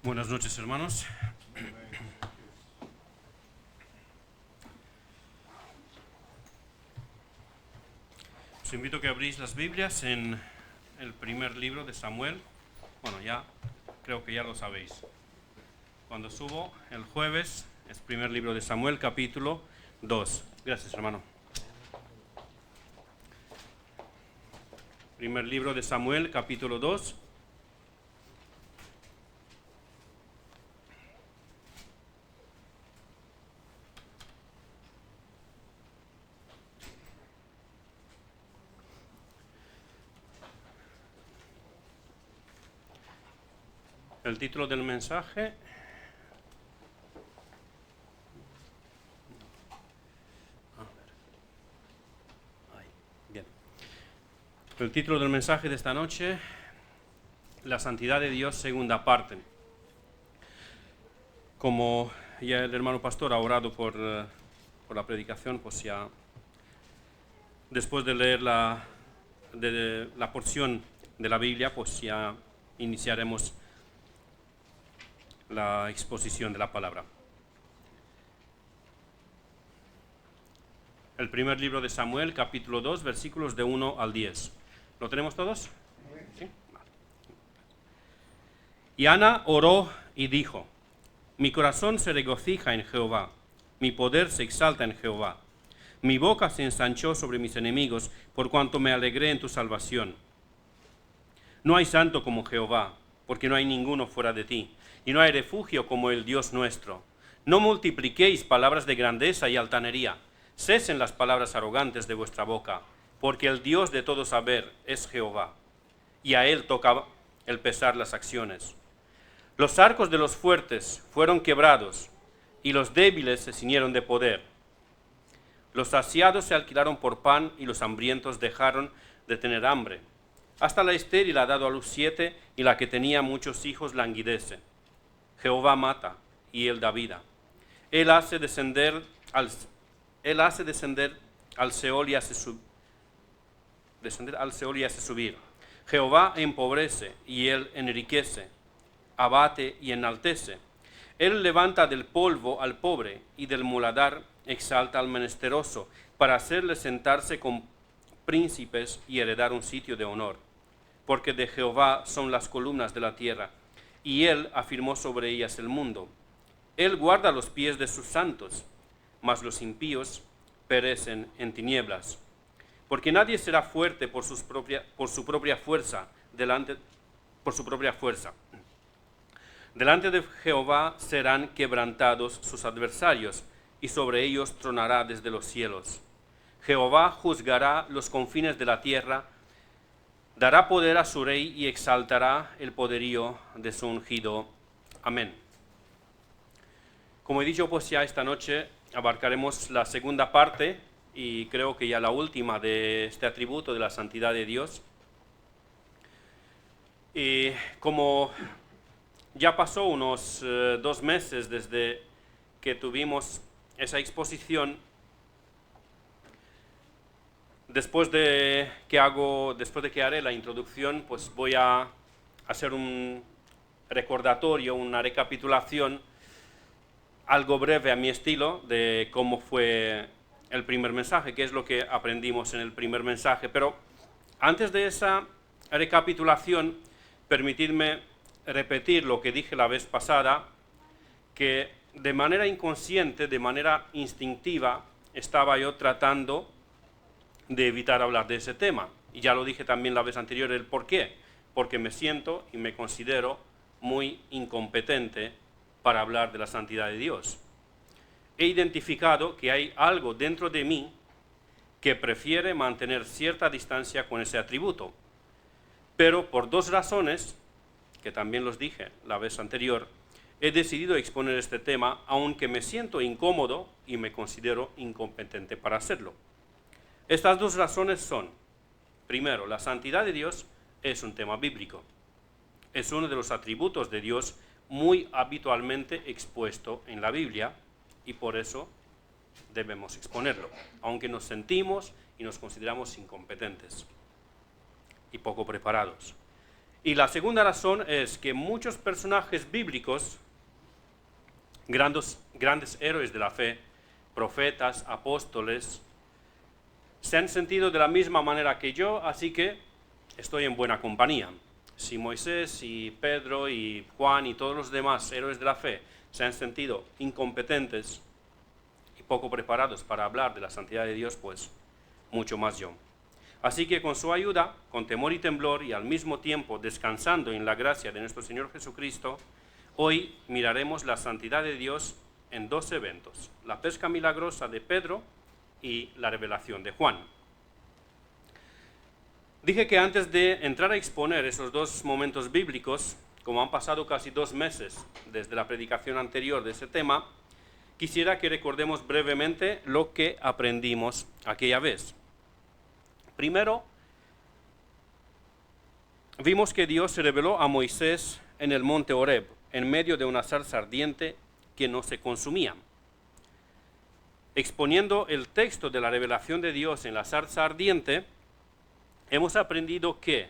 Buenas noches, hermanos. Os invito a que abrís las Biblias en el primer libro de Samuel. Bueno, ya creo que ya lo sabéis. Cuando subo el jueves, es primer libro de Samuel, capítulo 2. Gracias, hermano. Primer libro de Samuel, capítulo 2. El título del mensaje. Bien. El título del mensaje de esta noche, la santidad de Dios, segunda parte. Como ya el hermano pastor ha orado por la predicación, pues ya después de leer la porción de la Biblia, pues ya iniciaremos la exposición de la palabra. El primer libro de Samuel, capítulo 2, versículos de 1 al 10. ¿Lo tenemos todos? ¿Sí? Vale. Y Ana oró y dijo: mi corazón se regocija en Jehová, mi poder se exalta en Jehová. Mi boca se ensanchó sobre mis enemigos, por cuanto me alegré en tu salvación. No hay santo como Jehová, porque no hay ninguno fuera de ti, y no hay refugio como el Dios nuestro. No multipliquéis palabras de grandeza y altanería, cesen las palabras arrogantes de vuestra boca, porque el Dios de todo saber es Jehová, y a él toca el pesar las acciones. Los arcos de los fuertes fueron quebrados, y los débiles se ciñeron de poder. Los saciados se alquilaron por pan, y los hambrientos dejaron de tener hambre. Hasta la estéril ha dado a luz 7, y la que tenía muchos hijos languidece. Jehová mata, y él da vida. Él hace descender al Seol y hace subir. Jehová empobrece, y él enriquece. Abate y enaltece. Él levanta del polvo al pobre, y del muladar exalta al menesteroso, para hacerle sentarse con príncipes y heredar un sitio de honor. Porque de Jehová son las columnas de la tierra, y él afirmó sobre ellas el mundo. Él guarda los pies de sus santos, mas los impíos perecen en tinieblas. Porque nadie será fuerte por su propia fuerza. Delante de Jehová serán quebrantados sus adversarios, y sobre ellos tronará desde los cielos. Jehová juzgará los confines de la tierra, dará poder a su rey y exaltará el poderío de su ungido. Amén. Como he dicho, pues ya esta noche abarcaremos la segunda parte, y creo que ya la última, de este atributo de la santidad de Dios. Y como ya pasó unos 2 meses desde que tuvimos esa exposición, después de que haré la introducción, pues voy a hacer un recordatorio, una recapitulación algo breve a mi estilo de cómo fue el primer mensaje, qué es lo que aprendimos en el primer mensaje. Pero antes de esa recapitulación, permitidme repetir lo que dije la vez pasada, que de manera inconsciente, de manera instintiva, estaba yo tratando de evitar hablar de ese tema. Y ya lo dije también la vez anterior, el por qué. Porque me siento y me considero muy incompetente para hablar de la santidad de Dios. He identificado que hay algo dentro de mí que prefiere mantener cierta distancia con ese atributo. Pero por 2 razones, que también los dije la vez anterior, he decidido exponer este tema, aunque me siento incómodo y me considero incompetente para hacerlo. Estas 2 razones son: primero, la santidad de Dios es un tema bíblico. Es uno de los atributos de Dios muy habitualmente expuesto en la Biblia, y por eso debemos exponerlo, aunque nos sentimos y nos consideramos incompetentes y poco preparados. Y la segunda razón es que muchos personajes bíblicos, grandes héroes de la fe, profetas, apóstoles, se han sentido de la misma manera que yo, así que estoy en buena compañía. Si Moisés y Pedro y Juan y todos los demás héroes de la fe se han sentido incompetentes y poco preparados para hablar de la santidad de Dios, pues mucho más yo. Así que con su ayuda, con temor y temblor y al mismo tiempo descansando en la gracia de nuestro Señor Jesucristo, hoy miraremos la santidad de Dios en dos eventos: la pesca milagrosa de Pedro y la revelación de Juan. Dije que antes de entrar a exponer esos dos momentos bíblicos, como han pasado casi 2 meses desde la predicación anterior de ese tema, quisiera que recordemos brevemente lo que aprendimos aquella vez. Primero, vimos que Dios se reveló a Moisés en el monte Horeb, en medio de una zarza ardiente que no se consumía. Exponiendo el texto de la revelación de Dios en la zarza ardiente, hemos aprendido que,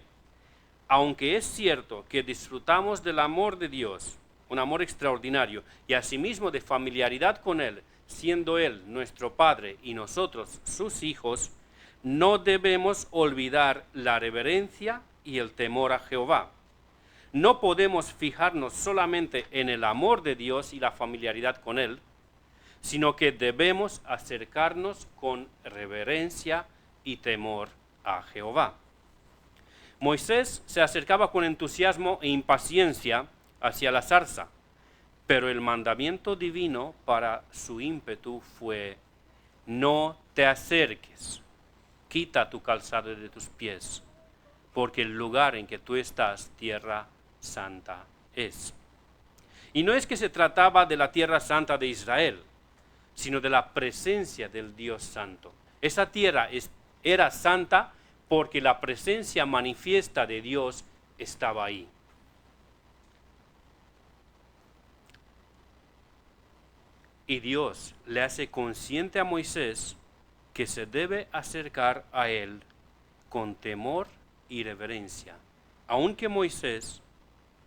aunque es cierto que disfrutamos del amor de Dios, un amor extraordinario, y asimismo de familiaridad con Él, siendo Él nuestro Padre y nosotros sus hijos, no debemos olvidar la reverencia y el temor a Jehová. No podemos fijarnos solamente en el amor de Dios y la familiaridad con Él, sino que debemos acercarnos con reverencia y temor a Jehová. Moisés se acercaba con entusiasmo e impaciencia hacia la zarza, pero el mandamiento divino para su ímpetu fue: no te acerques, quita tu calzado de tus pies, porque el lugar en que tú estás, tierra santa es. Y no es que se trataba de la tierra santa de Israel, sino de la presencia del Dios santo. Esa tierra era santa porque la presencia manifiesta de Dios estaba ahí. Y Dios le hace consciente a Moisés que se debe acercar a Él con temor y reverencia, aunque Moisés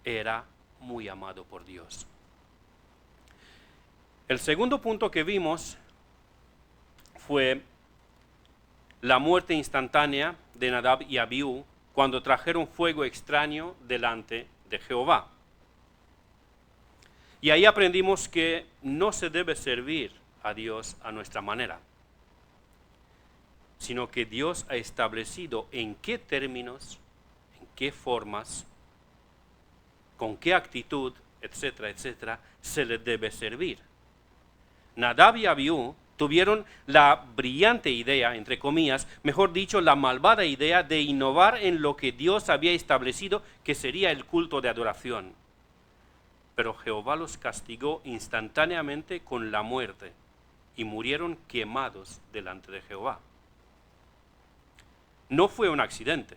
era muy amado por Dios. El segundo punto que vimos fue la muerte instantánea de Nadab y Abiú cuando trajeron fuego extraño delante de Jehová. Y ahí aprendimos que no se debe servir a Dios a nuestra manera, sino que Dios ha establecido en qué términos, en qué formas, con qué actitud, etcétera, etcétera, se le debe servir. Nadab y Abiú tuvieron la brillante idea, entre comillas, mejor dicho, la malvada idea de innovar en lo que Dios había establecido, que sería el culto de adoración. Pero Jehová los castigó instantáneamente con la muerte y murieron quemados delante de Jehová. No fue un accidente,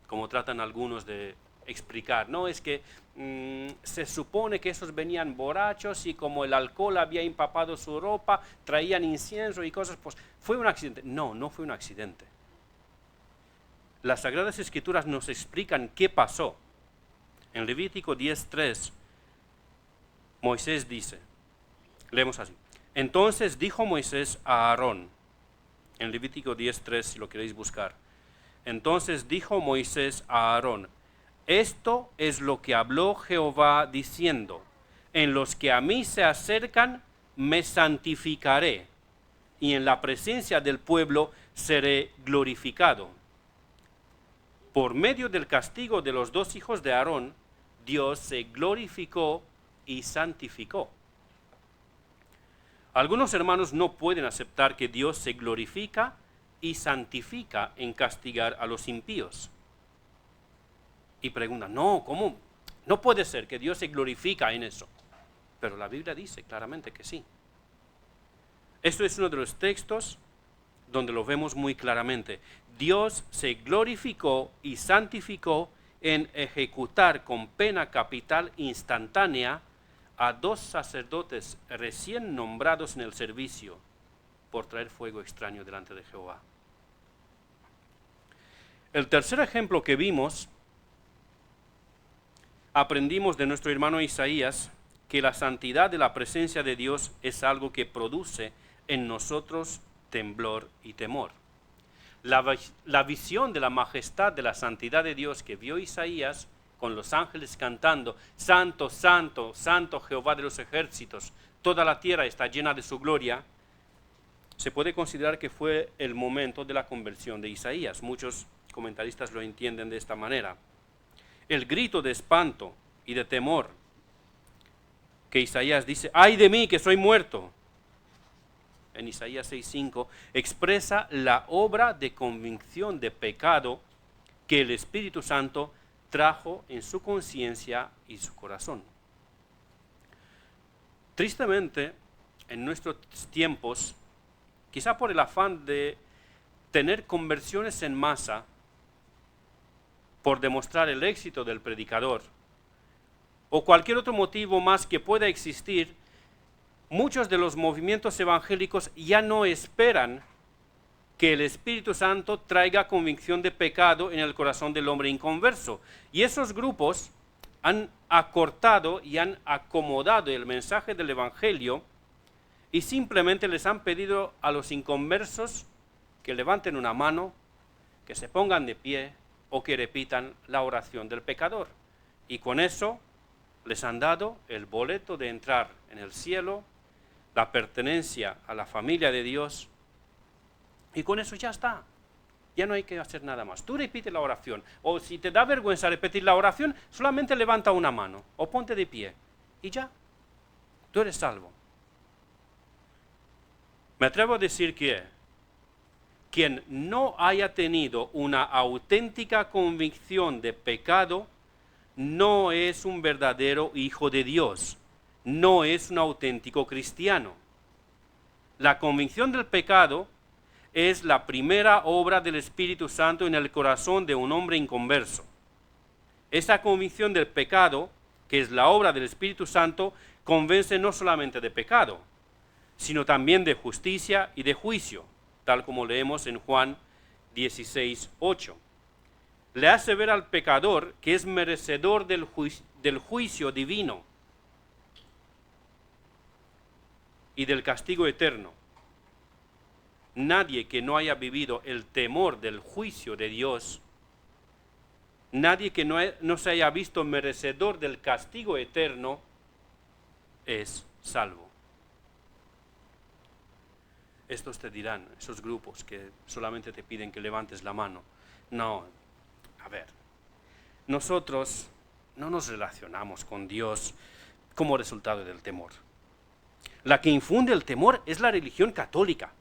como tratan algunos de explicar. No, es que se supone que esos venían borrachos y como el alcohol había empapado su ropa, traían incienso y cosas, pues fue un accidente. No, no fue un accidente. Las Sagradas Escrituras nos explican qué pasó. En Levítico 10:3, Moisés dice, leemos así: entonces dijo Moisés a Aarón, en Levítico 10:3, si lo queréis buscar, entonces dijo Moisés a Aarón: esto es lo que habló Jehová diciendo: en los que a mí se acercan me santificaré, y en la presencia del pueblo seré glorificado. Por medio del castigo de los 2 hijos de Aarón, Dios se glorificó y santificó. Algunos hermanos no pueden aceptar que Dios se glorifica y santifica en castigar a los impíos. Y preguntan, no, ¿cómo? No puede ser que Dios se glorifica en eso. Pero la Biblia dice claramente que sí. Esto es uno de los textos donde lo vemos muy claramente. Dios se glorificó y santificó en ejecutar con pena capital instantánea a 2 sacerdotes recién nombrados en el servicio por traer fuego extraño delante de Jehová. El tercer ejemplo que vimos aprendimos de nuestro hermano Isaías que la santidad de la presencia de Dios es algo que produce en nosotros temblor y temor. La visión de la majestad de la santidad de Dios que vio Isaías con los ángeles cantando, Santo, Santo, Santo Jehová de los ejércitos, toda la tierra está llena de su gloria, se puede considerar que fue el momento de la conversión de Isaías. Muchos comentaristas lo entienden de esta manera. El grito de espanto y de temor que Isaías dice, ¡ay de mí que soy muerto!, en Isaías 6:5, expresa la obra de convicción de pecado que el Espíritu Santo trajo en su conciencia y su corazón. Tristemente, en nuestros tiempos, quizá por el afán de tener conversiones en masa, por demostrar el éxito del predicador, o cualquier otro motivo más que pueda existir, muchos de los movimientos evangélicos ya no esperan que el Espíritu Santo traiga convicción de pecado en el corazón del hombre inconverso. Y esos grupos han acortado y han acomodado el mensaje del Evangelio y simplemente les han pedido a los inconversos que levanten una mano, que se pongan de pie o que repitan la oración del pecador. Y con eso les han dado el boleto de entrar en el cielo, la pertenencia a la familia de Dios, y con eso ya está. Ya no hay que hacer nada más. Tú repite la oración, o si te da vergüenza repetir la oración, solamente levanta una mano, o ponte de pie, y ya, tú eres salvo. Me atrevo a decir que quien no haya tenido una auténtica convicción de pecado, no es un verdadero hijo de Dios. No es un auténtico cristiano. La convicción del pecado es la primera obra del Espíritu Santo en el corazón de un hombre inconverso. Esa convicción del pecado, que es la obra del Espíritu Santo, convence no solamente de pecado, sino también de justicia y de juicio, tal como leemos en Juan 16:8. Le hace ver al pecador que es merecedor del juicio divino y del castigo eterno. Nadie que no haya vivido el temor del juicio de Dios, nadie que no se haya visto merecedor del castigo eterno, es salvo. Estos te dirán, esos grupos que solamente te piden que levantes la mano. No, a ver, nosotros no nos relacionamos con Dios como resultado del temor. La que infunde el temor es la religión católica.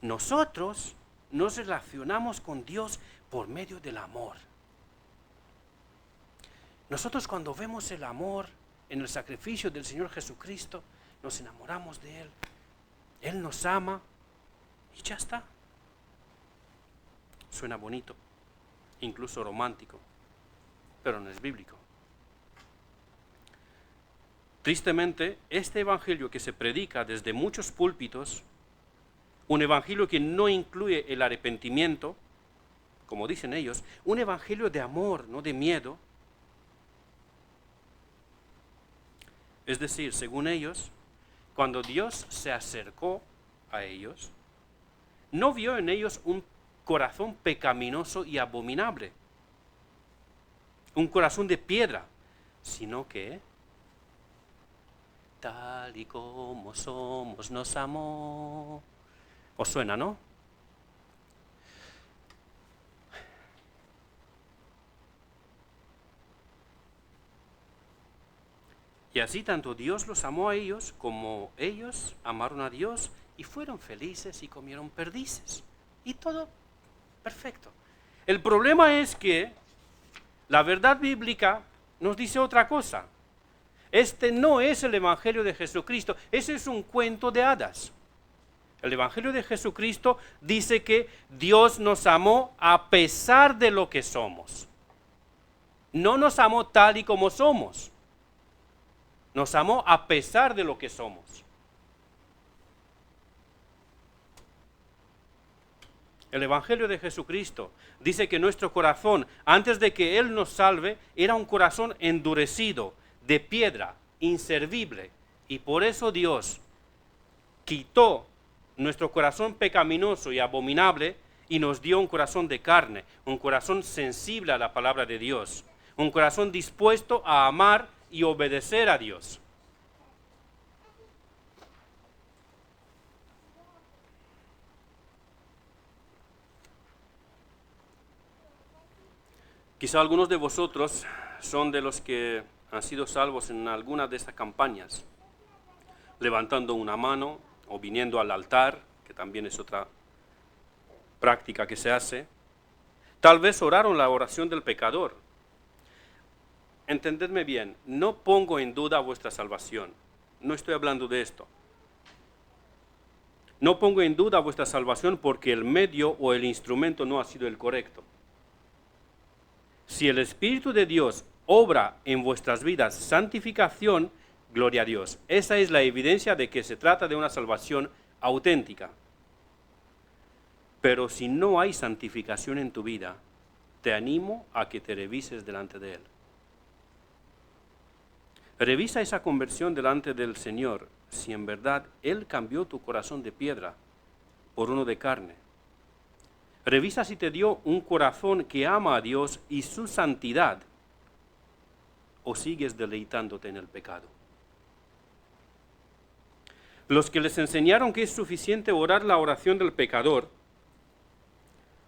Nosotros nos relacionamos con Dios por medio del amor. Nosotros cuando vemos el amor en el sacrificio del Señor Jesucristo, nos enamoramos de Él. Él nos ama y ya está. Suena bonito, incluso romántico, pero no es bíblico. Tristemente, este evangelio que se predica desde muchos púlpitos, un evangelio que no incluye el arrepentimiento, como dicen ellos, un evangelio de amor, no de miedo. Es decir, según ellos, cuando Dios se acercó a ellos, no vio en ellos un corazón pecaminoso y abominable, un corazón de piedra, sino que tal y como somos nos amó. ¿Os suena, no? Y así tanto Dios los amó a ellos como ellos amaron a Dios y fueron felices y comieron perdices. Y todo perfecto. El problema es que la verdad bíblica nos dice otra cosa. Este no es el Evangelio de Jesucristo, ese es un cuento de hadas. El Evangelio de Jesucristo dice que Dios nos amó a pesar de lo que somos. No nos amó tal y como somos. Nos amó a pesar de lo que somos. El Evangelio de Jesucristo dice que nuestro corazón, antes de que Él nos salve, era un corazón endurecido, de piedra, inservible. Y por eso Dios quitó nuestro corazón pecaminoso y abominable y nos dio un corazón de carne, un corazón sensible a la palabra de Dios, un corazón dispuesto a amar y obedecer a Dios. Quizá algunos de vosotros son de los que han sido salvos en alguna de estas campañas, levantando una mano o viniendo al altar, que también es otra práctica que se hace. Tal vez oraron la oración del pecador. Entendedme bien, no pongo en duda vuestra salvación, no estoy hablando de esto. No pongo en duda vuestra salvación porque el medio o el instrumento no ha sido el correcto. Si el Espíritu de Dios obra en vuestras vidas santificación, gloria a Dios. Esa es la evidencia de que se trata de una salvación auténtica. Pero si no hay santificación en tu vida, te animo a que te revises delante de Él. Revisa esa conversión delante del Señor, si en verdad Él cambió tu corazón de piedra por uno de carne. Revisa si te dio un corazón que ama a Dios y su santidad, o sigues deleitándote en el pecado. Los que les enseñaron que es suficiente orar la oración del pecador,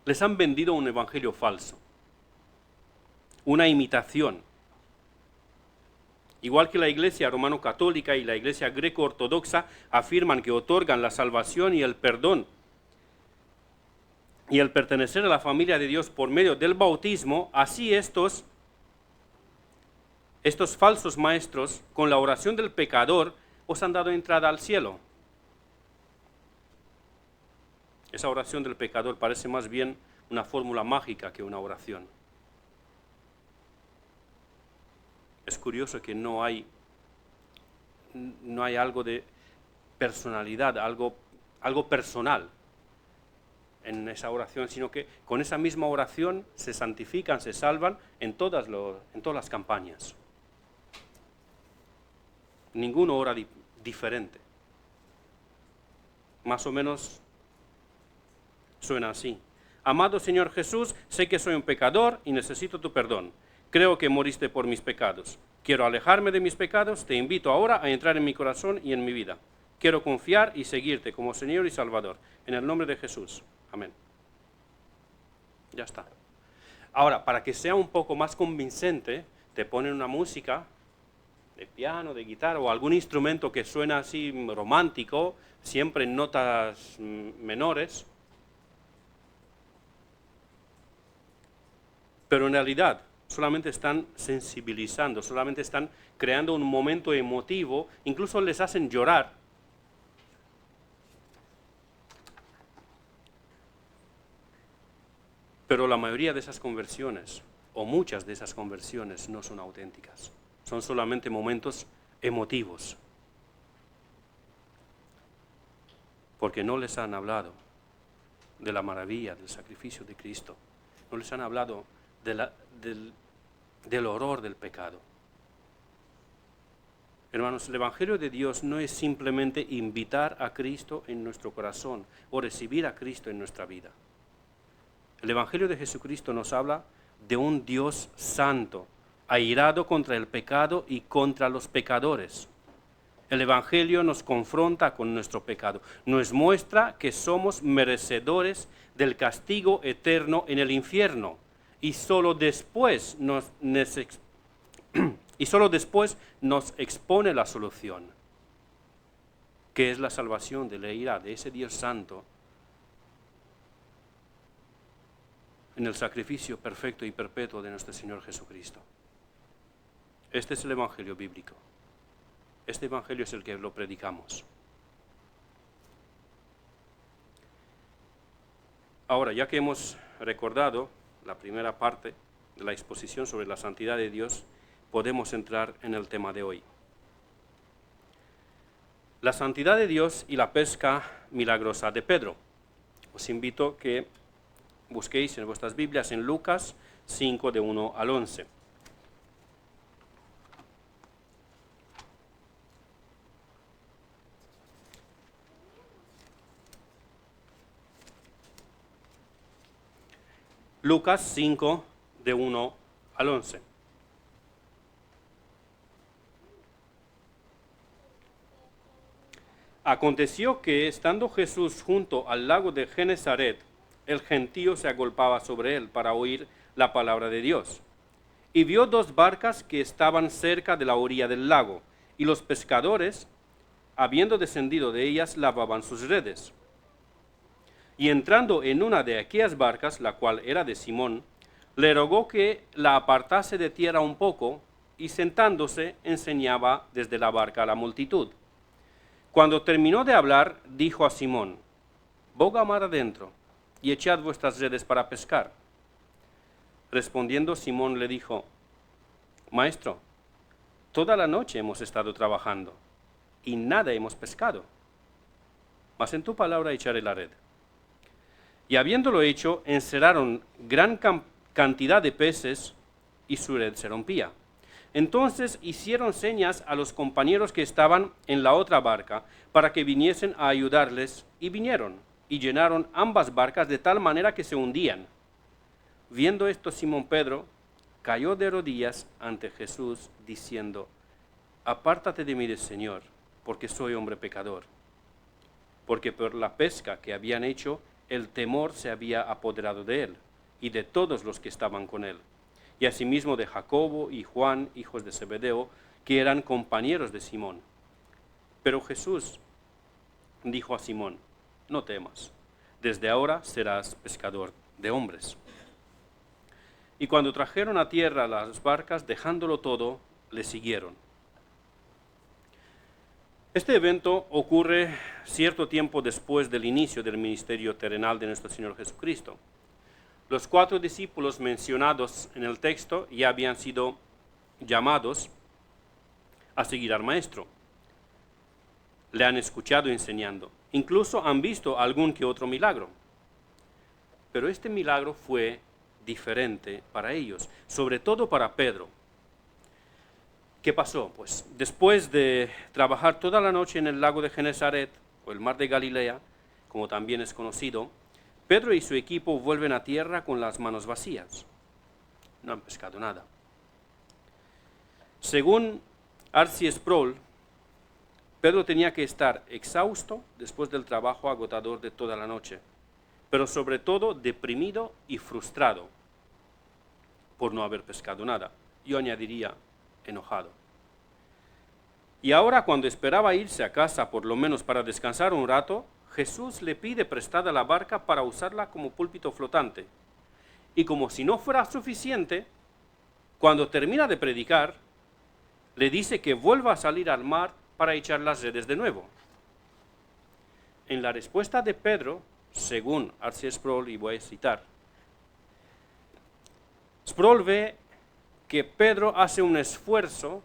les han vendido un evangelio falso, una imitación. Igual que la iglesia romano-católica y la iglesia greco-ortodoxa afirman que otorgan la salvación y el perdón y el pertenecer a la familia de Dios por medio del bautismo, así estos falsos maestros, con la oración del pecador, os han dado entrada al cielo. Esa oración del pecador parece más bien una fórmula mágica que una oración. Es curioso que no hay algo de personalidad, algo personal en esa oración, sino que con esa misma oración se santifican, se salvan en todas las campañas. Ninguno ora diferente. Más o menos suena así. Amado Señor Jesús, sé que soy un pecador y necesito tu perdón. Creo que moriste por mis pecados. Quiero alejarme de mis pecados, te invito ahora a entrar en mi corazón y en mi vida. Quiero confiar y seguirte como Señor y Salvador. En el nombre de Jesús. Amén. Ya está. Ahora, para que sea un poco más convincente, te ponen una música de piano, de guitarra o algún instrumento que suena así romántico, siempre en notas menores. Pero en realidad solamente están sensibilizando, solamente están creando un momento emotivo, incluso les hacen llorar. Pero la mayoría de esas conversiones, o muchas de esas conversiones, no son auténticas. Son solamente momentos emotivos. Porque no les han hablado de la maravilla, del sacrificio de Cristo. No les han hablado del horror del pecado. Hermanos, el Evangelio de Dios no es simplemente invitar a Cristo en nuestro corazón o recibir a Cristo en nuestra vida. El Evangelio de Jesucristo nos habla de un Dios santo, airado contra el pecado y contra los pecadores. El Evangelio nos confronta con nuestro pecado, nos muestra que somos merecedores del castigo eterno en el infierno y solo después nos expone la solución, que es la salvación de la ira de ese Dios santo en el sacrificio perfecto y perpetuo de nuestro Señor Jesucristo. Este es el Evangelio bíblico. Este Evangelio es el que lo predicamos. Ahora, ya que hemos recordado la primera parte de la exposición sobre la santidad de Dios, podemos entrar en el tema de hoy. La santidad de Dios y la pesca milagrosa de Pedro. Os invito que busquéis en vuestras Biblias en Lucas 5, de 1 al 11. Lucas 5, de 1 al 11. Aconteció que, estando Jesús junto al lago de Genesaret, el gentío se agolpaba sobre él para oír la palabra de Dios. Y vio dos barcas que estaban cerca de la orilla del lago, y los pescadores, habiendo descendido de ellas, lavaban sus redes. Y entrando en una de aquellas barcas, la cual era de Simón, le rogó que la apartase de tierra un poco, y sentándose enseñaba desde la barca a la multitud. Cuando terminó de hablar, dijo a Simón: boga mar adentro, y echad vuestras redes para pescar. Respondiendo Simón le dijo: Maestro, toda la noche hemos estado trabajando, y nada hemos pescado. Mas en tu palabra echaré la red. Y habiéndolo hecho, encerraron gran cantidad de peces, y su red se rompía. Entonces hicieron señas a los compañeros que estaban en la otra barca, para que viniesen a ayudarles, y vinieron, y llenaron ambas barcas de tal manera que se hundían. Viendo esto, Simón Pedro cayó de rodillas ante Jesús, diciendo: apártate de mí, Señor, porque soy hombre pecador. Porque por la pesca que habían hecho, el temor se había apoderado de él, y de todos los que estaban con él, y asimismo de Jacobo y Juan, hijos de Zebedeo, que eran compañeros de Simón. Pero Jesús dijo a Simón: no temas, desde ahora serás pescador de hombres. Y cuando trajeron a tierra las barcas, dejándolo todo, le siguieron. Este evento ocurre cierto tiempo después del inicio del ministerio terrenal de nuestro Señor Jesucristo. Los 4 discípulos mencionados en el texto ya habían sido llamados a seguir al Maestro. Le han escuchado enseñando. Incluso han visto algún que otro milagro. Pero este milagro fue diferente para ellos, sobre todo para Pedro. ¿Qué pasó? Pues después de trabajar toda la noche en el lago de Genesaret, o el mar de Galilea, como también es conocido, Pedro y su equipo vuelven a tierra con las manos vacías. No han pescado nada. Según R.C. Sproul, Pedro tenía que estar exhausto después del trabajo agotador de toda la noche, pero sobre todo deprimido y frustrado por no haber pescado nada. Yo añadiría enojado. Y ahora, cuando esperaba irse a casa por lo menos para descansar un rato, Jesús le pide prestada la barca para usarla como púlpito flotante. Y como si no fuera suficiente, cuando termina de predicar, le dice que vuelva a salir al mar para echar las redes de nuevo. En la respuesta de Pedro, según R.C. Sproul, y voy a citar, Sproul ve que Pedro hace un esfuerzo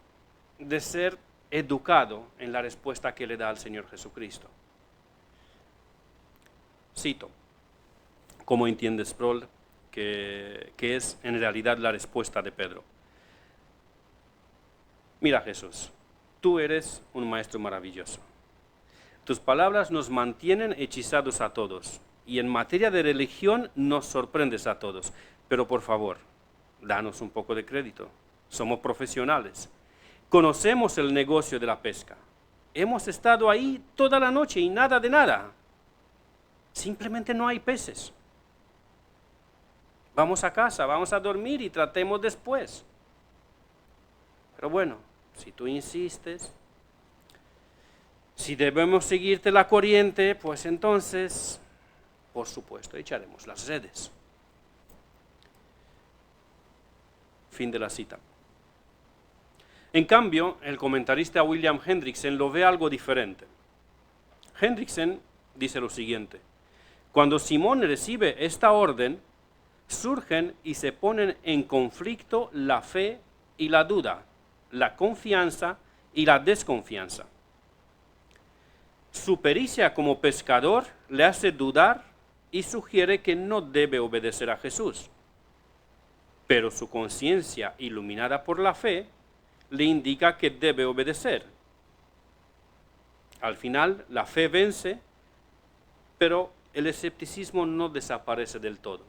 de ser educado en la respuesta que le da al Señor Jesucristo. Cito, como entiende Sproul, que es en realidad la respuesta de Pedro. Mira, Jesús, tú eres un maestro maravilloso. Tus palabras nos mantienen hechizados a todos, y en materia de religión nos sorprendes a todos. Pero por favor, danos un poco de crédito. Somos profesionales. Conocemos el negocio de la pesca. Hemos estado ahí toda la noche y nada de nada. Simplemente no hay peces. Vamos a casa, vamos a dormir y tratemos después. Pero bueno, si tú insistes, si debemos seguirte la corriente, pues entonces, por supuesto, echaremos las redes. Fin de la cita. En cambio, el comentarista William Hendrickson lo ve algo diferente. Hendrickson dice lo siguiente: cuando Simón recibe esta orden, surgen y se ponen en conflicto la fe y la duda, la confianza y la desconfianza. Su pericia como pescador le hace dudar y sugiere que no debe obedecer a Jesús. Pero su conciencia, iluminada por la fe, le indica que debe obedecer. Al final, la fe vence, pero el escepticismo no desaparece del todo.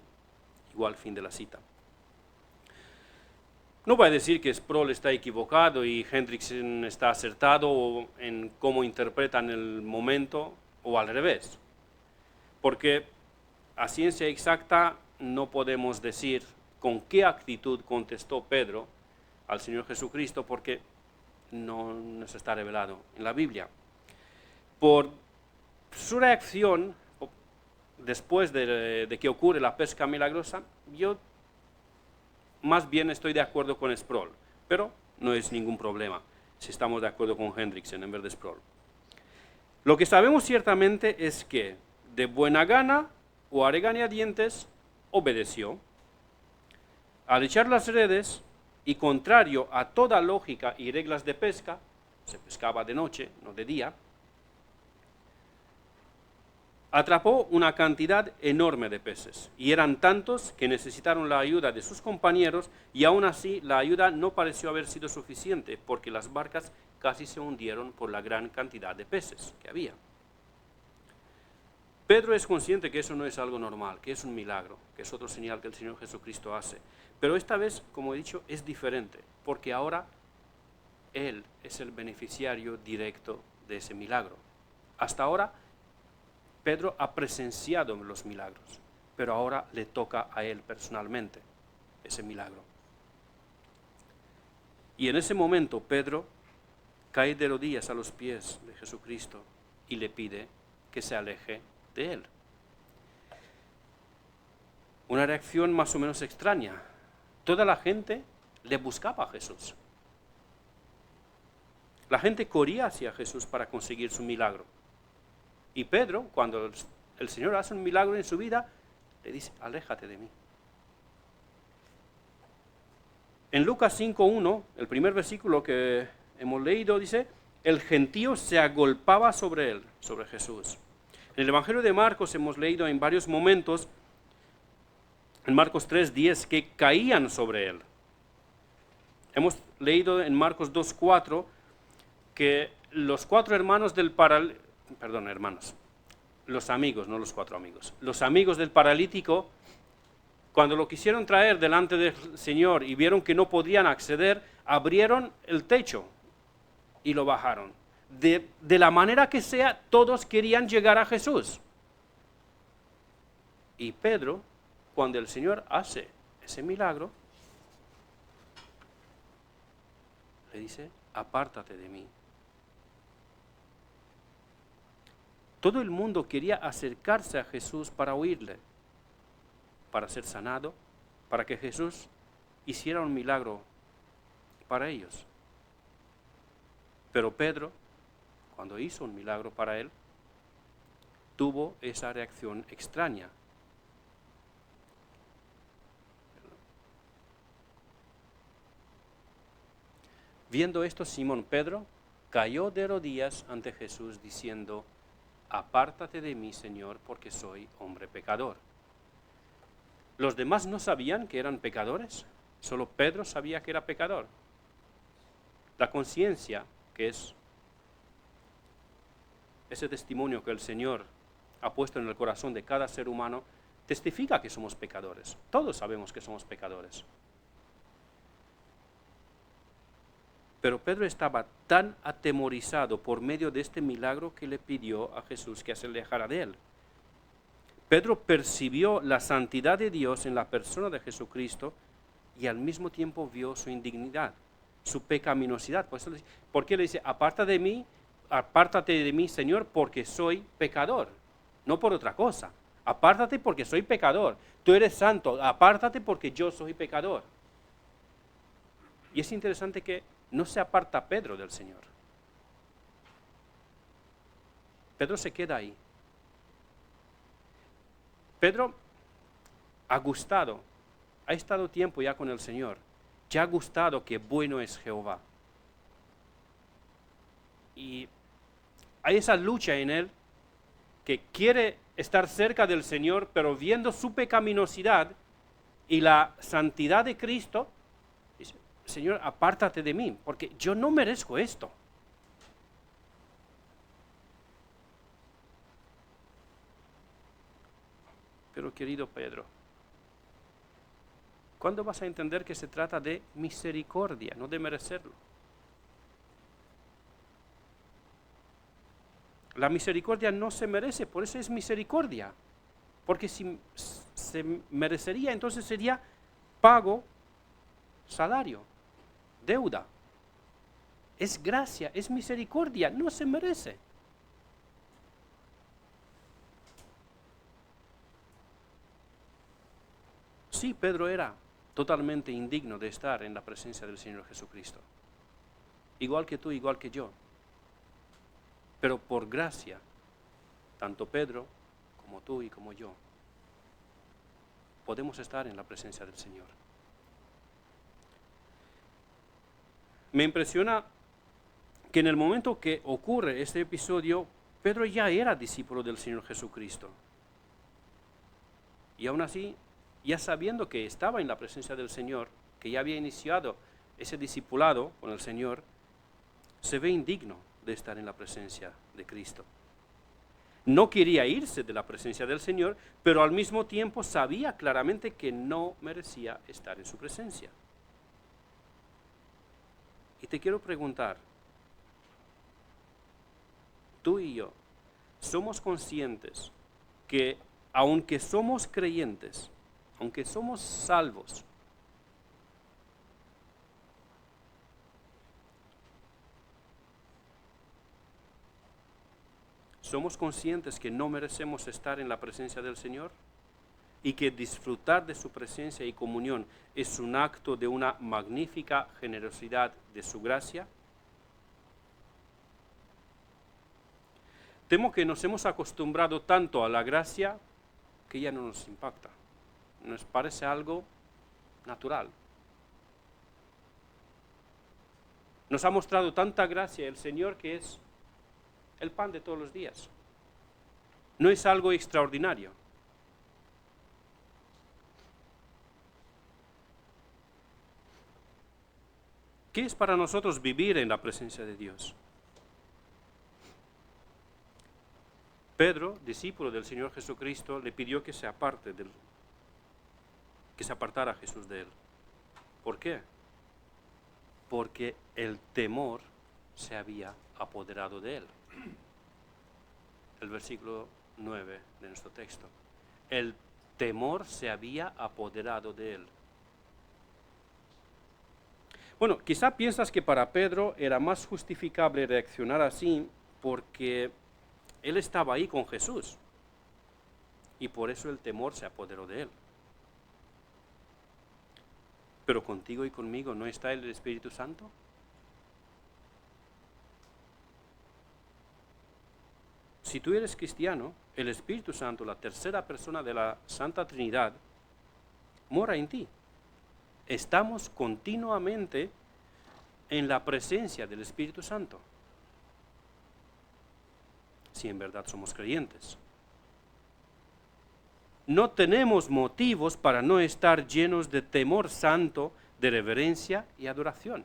Igual fin de la cita. No voy a decir que Sproul está equivocado y Hendrickson está acertado en cómo interpretan el momento o al revés, porque a ciencia exacta no podemos decir con qué actitud contestó Pedro al Señor Jesucristo, porque no nos está revelado en la Biblia. Por su reacción, después de que ocurre la pesca milagrosa, yo más bien estoy de acuerdo con Sproul, pero no es ningún problema si estamos de acuerdo con Hendrickson en vez de Sproul. Lo que sabemos ciertamente es que de buena gana o a regañadientes obedeció. Al echar las redes y contrario a toda lógica y reglas de pesca, se pescaba de noche, no de día, atrapó una cantidad enorme de peces, y eran tantos que necesitaron la ayuda de sus compañeros, y aún así la ayuda no pareció haber sido suficiente, porque las barcas casi se hundieron por la gran cantidad de peces que había. Pedro es consciente que eso no es algo normal, que es un milagro, que es otro señal que el Señor Jesucristo hace. Pero esta vez, como he dicho, es diferente, porque ahora Él es el beneficiario directo de ese milagro. Hasta ahora, Pedro ha presenciado los milagros, pero ahora le toca a él personalmente ese milagro. Y en ese momento Pedro cae de rodillas a los pies de Jesucristo y le pide que se aleje de él. Una reacción más o menos extraña. Toda la gente le buscaba a Jesús. La gente corría hacia Jesús para conseguir su milagro. Y Pedro, cuando el Señor hace un milagro en su vida, le dice, aléjate de mí. En Lucas 5:1, el primer versículo que hemos leído, dice, el gentío se agolpaba sobre él, sobre Jesús. En el Evangelio de Marcos hemos leído en varios momentos, en Marcos 3:10, que caían sobre él. Hemos leído en Marcos 2:4 que los cuatro hermanos del paralítico, los amigos, no los cuatro amigos, los amigos del paralítico, cuando lo quisieron traer delante del Señor y vieron que no podían acceder, abrieron el techo y lo bajaron. De la manera que sea, todos querían llegar a Jesús. Y Pedro, cuando el Señor hace ese milagro, le dice, apártate de mí. Todo el mundo quería acercarse a Jesús para oírle, para ser sanado, para que Jesús hiciera un milagro para ellos. Pero Pedro, cuando hizo un milagro para él, tuvo esa reacción extraña. Viendo esto, Simón Pedro cayó de rodillas ante Jesús diciendo, apártate de mí, Señor, porque soy hombre pecador. Los demás no sabían que eran pecadores, solo Pedro sabía que era pecador. La conciencia, que es ese testimonio que el Señor ha puesto en el corazón de cada ser humano, testifica que somos pecadores. Todos sabemos que somos pecadores. Pero Pedro estaba tan atemorizado por medio de este milagro que le pidió a Jesús que se alejara de él. Pedro percibió la santidad de Dios en la persona de Jesucristo y al mismo tiempo vio su indignidad, su pecaminosidad. ¿Por qué le dice, apártate de mí, Señor, porque soy pecador? No por otra cosa. Apártate porque soy pecador. Tú eres santo, apártate porque yo soy pecador. Y es interesante que no se aparta Pedro del Señor. Pedro se queda ahí. Pedro ha gustado, ha estado tiempo ya con el Señor, ya ha gustado que bueno es Jehová. Y hay esa lucha en él que quiere estar cerca del Señor, pero viendo su pecaminosidad y la santidad de Cristo, dice, Señor, apártate de mí, porque yo no merezco esto. Pero querido Pedro, ¿cuándo vas a entender que se trata de misericordia, no de merecerlo? La misericordia no se merece, por eso es misericordia. Porque si se merecería, entonces sería pago, salario, deuda. Es gracia, es misericordia, no se merece. Sí, Pedro era totalmente indigno de estar en la presencia del Señor Jesucristo. Igual que tú, igual que yo. Pero por gracia, tanto Pedro como tú y como yo, podemos estar en la presencia del Señor. Me impresiona que en el momento que ocurre este episodio, Pedro ya era discípulo del Señor Jesucristo. Y aún así, ya sabiendo que estaba en la presencia del Señor, que ya había iniciado ese discipulado con el Señor, se ve indigno de estar en la presencia de Cristo. No quería irse de la presencia del Señor, pero al mismo tiempo sabía claramente que no merecía estar en su presencia. Y te quiero preguntar, tú y yo, ¿somos conscientes que aunque somos creyentes, aunque somos salvos, somos conscientes que no merecemos estar en la presencia del Señor y que disfrutar de su presencia y comunión es un acto de una magnífica generosidad de su gracia? Temo que nos hemos acostumbrado tanto a la gracia que ya no nos impacta. Nos parece algo natural. Nos ha mostrado tanta gracia el Señor que es el pan de todos los días. No es algo extraordinario. ¿Qué es para nosotros vivir en la presencia de Dios? Pedro, discípulo del Señor Jesucristo, le pidió que se apartara Jesús de él. ¿Por qué? Porque el temor se había apoderado de él. El versículo 9 de nuestro texto. El temor se había apoderado de él. Bueno, quizá piensas que para Pedro era más justificable reaccionar así porque él estaba ahí con Jesús y por eso el temor se apoderó de él. Pero contigo y conmigo ¿no está el Espíritu Santo? Si tú eres cristiano, el Espíritu Santo, la tercera persona de la Santa Trinidad, mora en ti. Estamos continuamente en la presencia del Espíritu Santo, si en verdad somos creyentes. No tenemos motivos para no estar llenos de temor santo, de reverencia y adoración.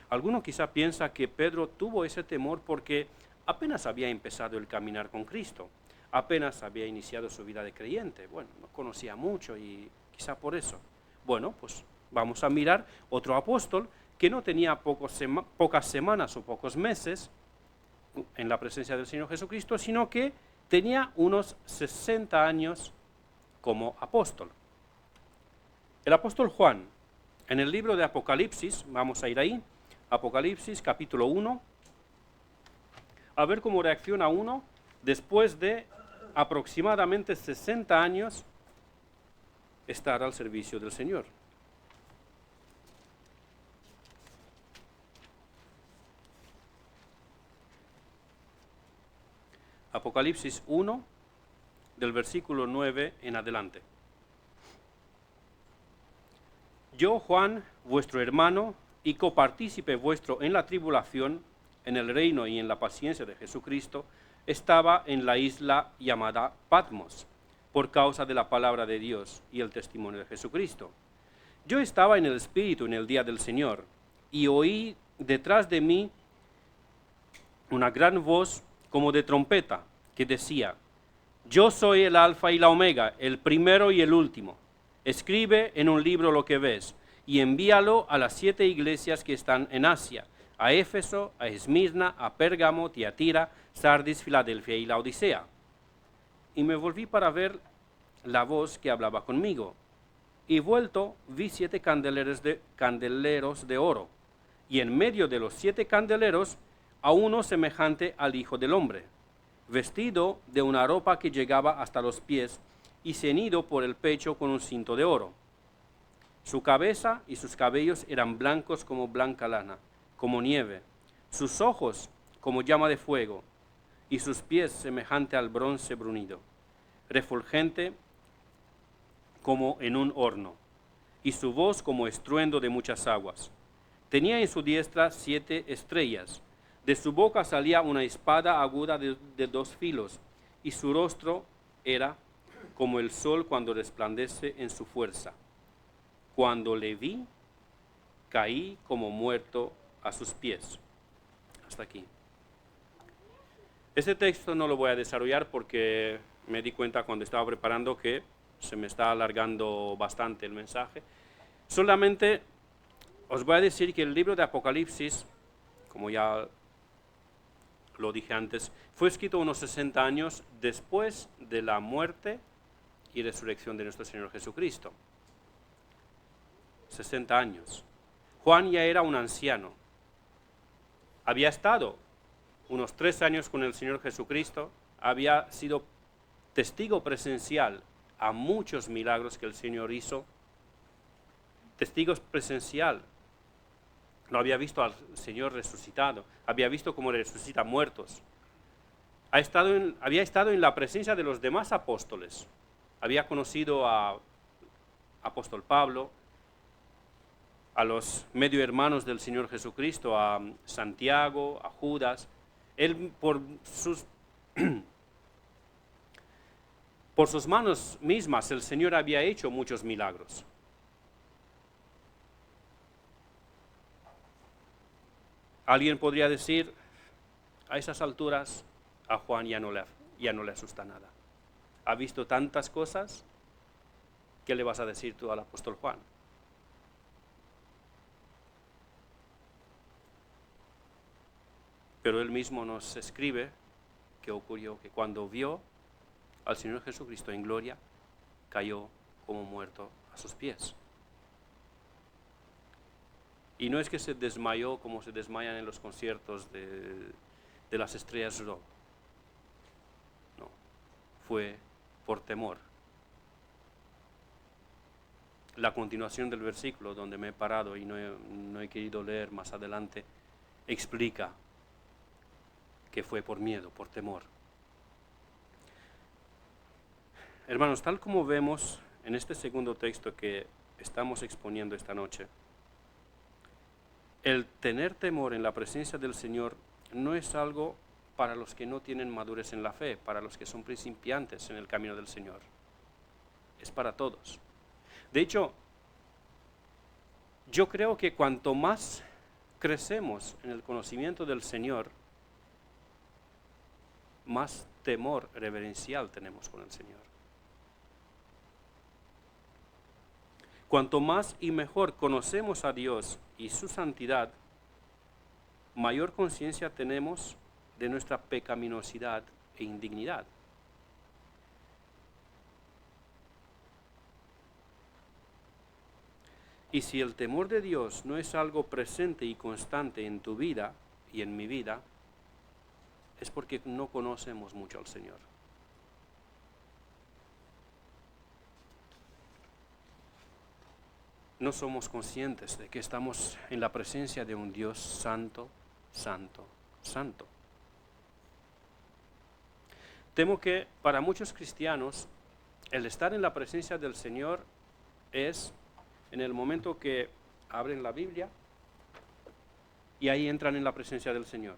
Alguno quizá piensa que Pedro tuvo ese temor porque apenas había empezado el caminar con Cristo, apenas había iniciado su vida de creyente. Bueno, no conocía mucho y quizá por eso. Bueno, pues vamos a mirar otro apóstol que no tenía pocas semanas o pocos meses en la presencia del Señor Jesucristo, sino que tenía unos 60 años como apóstol. El apóstol Juan, en el libro de Apocalipsis, vamos a ir ahí, Apocalipsis capítulo 1, a ver cómo reacciona uno después de aproximadamente 60 años estar al servicio del Señor. Apocalipsis 1, del versículo 9 en adelante. Yo, Juan, vuestro hermano y copartícipe vuestro en la tribulación, en el reino y en la paciencia de Jesucristo, estaba en la isla llamada Patmos, por causa de la palabra de Dios y el testimonio de Jesucristo. Yo estaba en el Espíritu en el día del Señor, y oí detrás de mí una gran voz como de trompeta, que decía: yo soy el Alfa y la Omega, el primero y el último. Escribe en un libro lo que ves, y envíalo a las 7 iglesias que están en Asia, a Éfeso, a Esmirna, a Pérgamo, Tiatira, Sardis, Filadelfia y la Odisea. Y me volví para ver la voz que hablaba conmigo. Y vuelto vi 7 candeleros de oro, y en medio de los 7 candeleros a uno semejante al Hijo del Hombre, vestido de una ropa que llegaba hasta los pies y ceñido por el pecho con un cinto de oro. Su cabeza y sus cabellos eran blancos como blanca lana, como nieve, sus ojos como llama de fuego, y sus pies semejante al bronce bruñido, refulgente como en un horno, y su voz como estruendo de muchas aguas. Tenía en su diestra 7 estrellas, de su boca salía una espada aguda de 2 filos, y su rostro era como el sol cuando resplandece en su fuerza. Cuando le vi, caí como muerto a sus pies. Hasta aquí. Este texto no lo voy a desarrollar porque me di cuenta cuando estaba preparando que se me está alargando bastante el mensaje. Solamente os voy a decir que el libro de Apocalipsis, como ya lo dije antes, fue escrito unos 60 años después de la muerte y resurrección de nuestro Señor Jesucristo. 60 años. Juan ya era un anciano. Había estado unos 3 años con el Señor Jesucristo, había sido testigo presencial a muchos milagros que el Señor hizo, testigo presencial. No había visto al Señor resucitado, había visto cómo resucita muertos. Había estado en la presencia de los demás apóstoles. Había conocido a apóstol Pablo, a los medio hermanos del Señor Jesucristo, a Santiago, a Judas. Él por sus manos mismas el Señor había hecho muchos milagros. Alguien podría decir, a esas alturas a Juan ya no le asusta nada. Ha visto tantas cosas, ¿qué le vas a decir tú al apóstol Juan? Pero él mismo nos escribe que ocurrió que cuando vio al Señor Jesucristo en gloria, cayó como muerto a sus pies. Y no es que se desmayó como se desmayan en los conciertos de las estrellas rock. No, fue por temor. La continuación del versículo donde me he parado y no he querido leer más adelante, explica que fue por miedo, por temor. Hermanos, tal como vemos en este segundo texto que estamos exponiendo esta noche, el tener temor en la presencia del Señor no es algo para los que no tienen madurez en la fe, para los que son principiantes en el camino del Señor. Es para todos. De hecho, yo creo que cuanto más crecemos en el conocimiento del Señor, más temor reverencial tenemos con el Señor. Cuanto más y mejor conocemos a Dios y su santidad, mayor conciencia tenemos de nuestra pecaminosidad e indignidad. Y si el temor de Dios no es algo presente y constante en tu vida y en mi vida, es porque no conocemos mucho al Señor. No somos conscientes de que estamos en la presencia de un Dios santo, santo, santo. Temo que para muchos cristianos el estar en la presencia del Señor es en el momento que abren la Biblia y ahí entran en la presencia del Señor.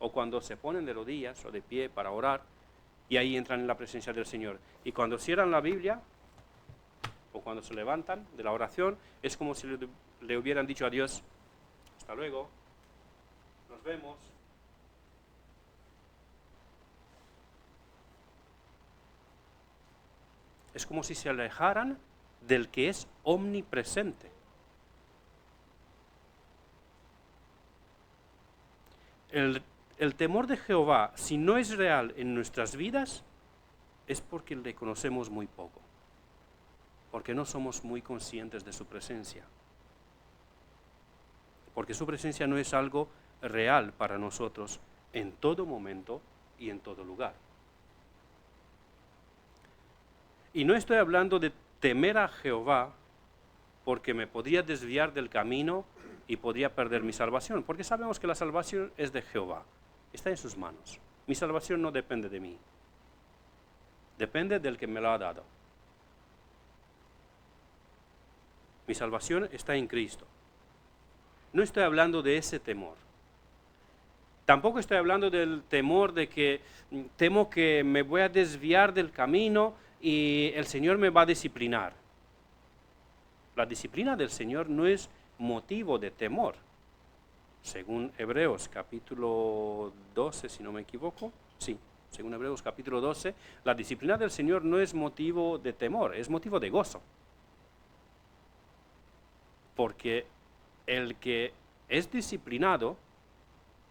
o cuando se ponen de rodillas o de pie para orar, y ahí entran en la presencia del Señor. Y cuando cierran la Biblia, o cuando se levantan de la oración, es como si le hubieran dicho a Dios, hasta luego, nos vemos. Es como si se alejaran del que es omnipresente. El temor de Jehová, si no es real en nuestras vidas, es porque le conocemos muy poco, porque no somos muy conscientes de su presencia, porque su presencia no es algo real para nosotros en todo momento y en todo lugar. Y no estoy hablando de temer a Jehová porque me podría desviar del camino y podría perder mi salvación, porque sabemos que la salvación es de Jehová, está en sus manos. Mi salvación no depende de mí, depende del que me lo ha dado. Mi salvación está en Cristo. No estoy hablando de ese temor. Tampoco estoy hablando del temor de que temo que me voy a desviar del camino y el Señor me va a disciplinar. La disciplina del Señor no es motivo de temor. Según Hebreos capítulo 12, si no me equivoco, sí, según Hebreos capítulo 12, la disciplina del Señor no es motivo de temor, es motivo de gozo. Porque el que es disciplinado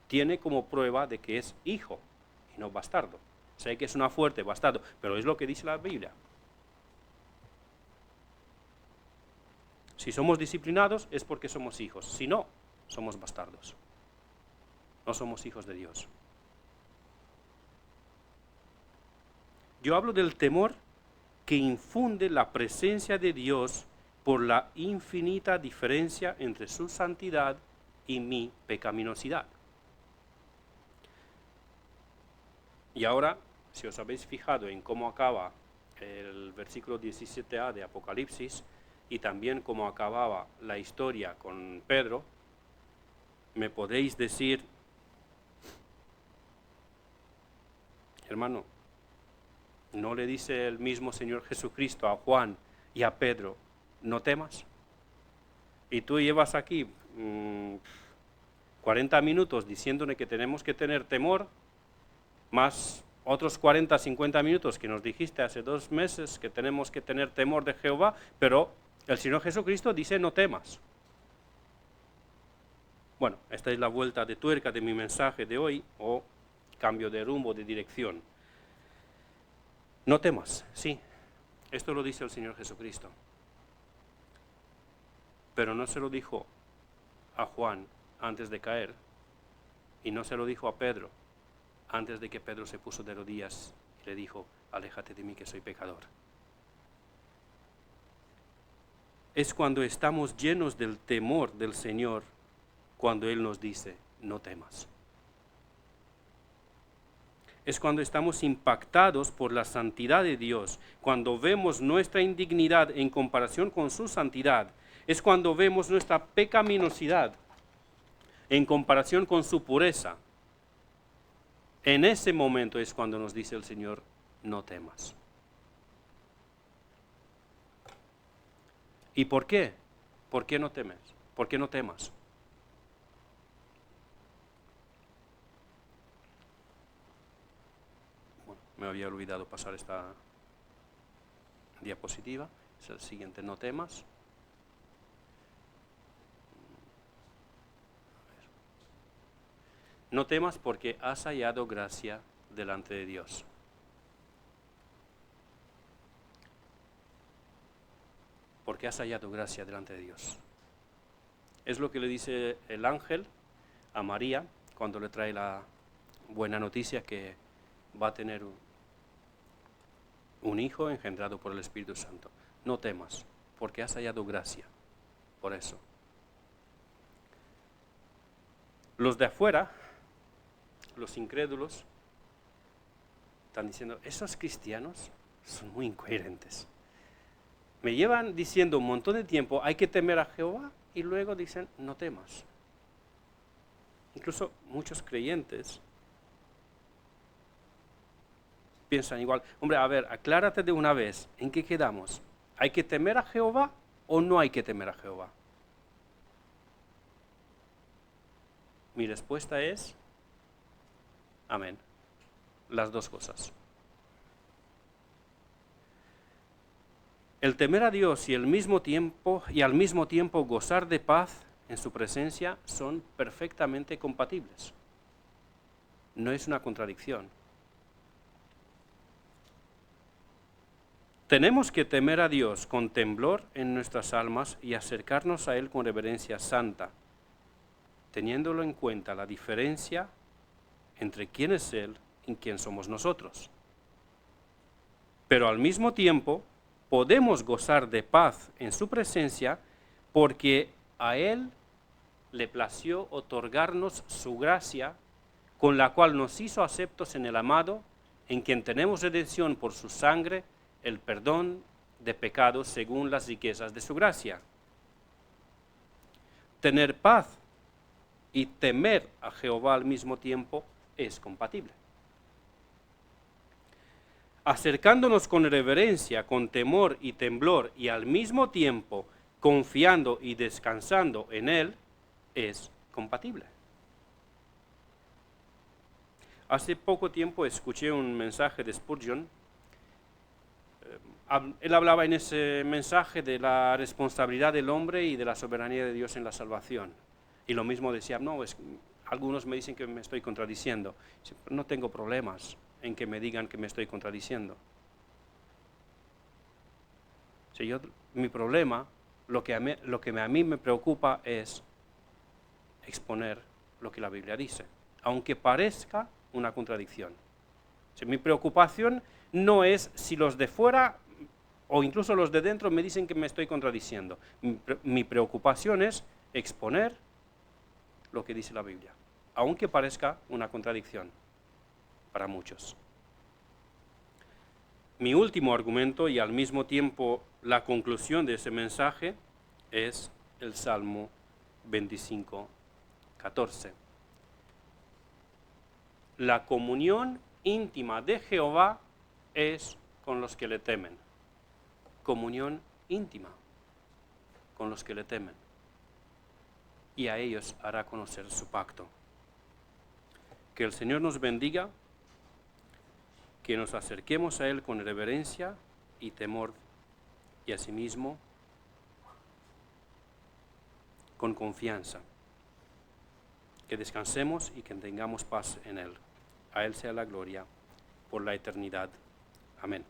tiene como prueba de que es hijo y no bastardo. Sé que es una fuerte bastardo, pero es lo que dice la Biblia. Si somos disciplinados es porque somos hijos, si no, somos bastardos. No somos hijos de Dios. Yo hablo del temor que infunde la presencia de Dios por la infinita diferencia entre su santidad y mi pecaminosidad. Y ahora, si os habéis fijado en cómo acaba el versículo 17a de Apocalipsis y también cómo acababa la historia con Pedro, me podéis decir, hermano, ¿no le dice el mismo Señor Jesucristo a Juan y a Pedro, no temas? Y tú llevas aquí 40 minutos diciéndole que tenemos que tener temor, más otros 40, 50 minutos que nos dijiste hace 2 meses que tenemos que tener temor de Jehová, pero el Señor Jesucristo dice no temas. Bueno, esta es la vuelta de tuerca de mi mensaje de hoy, o cambio de rumbo, de dirección. No temas, sí, esto lo dice el Señor Jesucristo. Pero no se lo dijo a Juan antes de caer, y no se lo dijo a Pedro antes de que Pedro se puso de rodillas y le dijo, aléjate de mí que soy pecador. Es cuando estamos llenos del temor del Señor, cuando Él nos dice, no temas. Es cuando estamos impactados por la santidad de Dios, cuando vemos nuestra indignidad en comparación con su santidad, es cuando vemos nuestra pecaminosidad en comparación con su pureza. En ese momento es cuando nos dice el Señor, no temas. ¿Y por qué? ¿Por qué no temes? ¿Por qué no temas? Bueno, me había olvidado pasar esta diapositiva. Es el siguiente, no temas. No temas porque has hallado gracia delante de Dios. Porque has hallado gracia delante de Dios. Es lo que le dice el ángel a María cuando le trae la buena noticia que va a tener un hijo engendrado por el Espíritu Santo. No temas, porque has hallado gracia. Por eso. Los de afuera, los incrédulos, están diciendo, esos cristianos son muy incoherentes. Me llevan diciendo un montón de tiempo, hay que temer a Jehová, y luego dicen, no temas. Incluso muchos creyentes piensan igual. Hombre, a ver, aclárate de una vez, ¿en qué quedamos? ¿Hay que temer a Jehová o no hay que temer a Jehová? Mi respuesta es, amén, las dos cosas. El temer a Dios y al mismo tiempo gozar de paz en su presencia son perfectamente compatibles. No es una contradicción. Tenemos que temer a Dios con temblor en nuestras almas y acercarnos a Él con reverencia santa, teniéndolo en cuenta la diferencia entre quién es Él y quién somos nosotros. Pero al mismo tiempo podemos gozar de paz en su presencia porque a Él le plació otorgarnos su gracia, con la cual nos hizo aceptos en el amado, en quien tenemos redención por su sangre, el perdón de pecados según las riquezas de su gracia. Tener paz y temer a Jehová al mismo tiempo es compatible. Acercándonos con reverencia, con temor y temblor y al mismo tiempo confiando y descansando en Él, es compatible. Hace poco tiempo escuché un mensaje de Spurgeon. Él hablaba en ese mensaje de la responsabilidad del hombre y de la soberanía de Dios en la salvación. Y lo mismo decía, algunos me dicen que me estoy contradiciendo. No tengo problemas en que me digan que me estoy contradiciendo. Mi problema, lo que a mí me preocupa es exponer lo que la Biblia dice, aunque parezca una contradicción. Mi preocupación no es si los de fuera o incluso los de dentro me dicen que me estoy contradiciendo. Mi preocupación es exponer lo que dice la Biblia, aunque parezca una contradicción para muchos. Mi último argumento y al mismo tiempo la conclusión de ese mensaje es el Salmo 25:14. La comunión íntima de Jehová es con los que le temen. Comunión íntima con los que le temen. Y a ellos hará conocer su pacto. Que el Señor nos bendiga, que nos acerquemos a Él con reverencia y temor, y asimismo con confianza. Que descansemos y que tengamos paz en Él. A Él sea la gloria por la eternidad. Amén.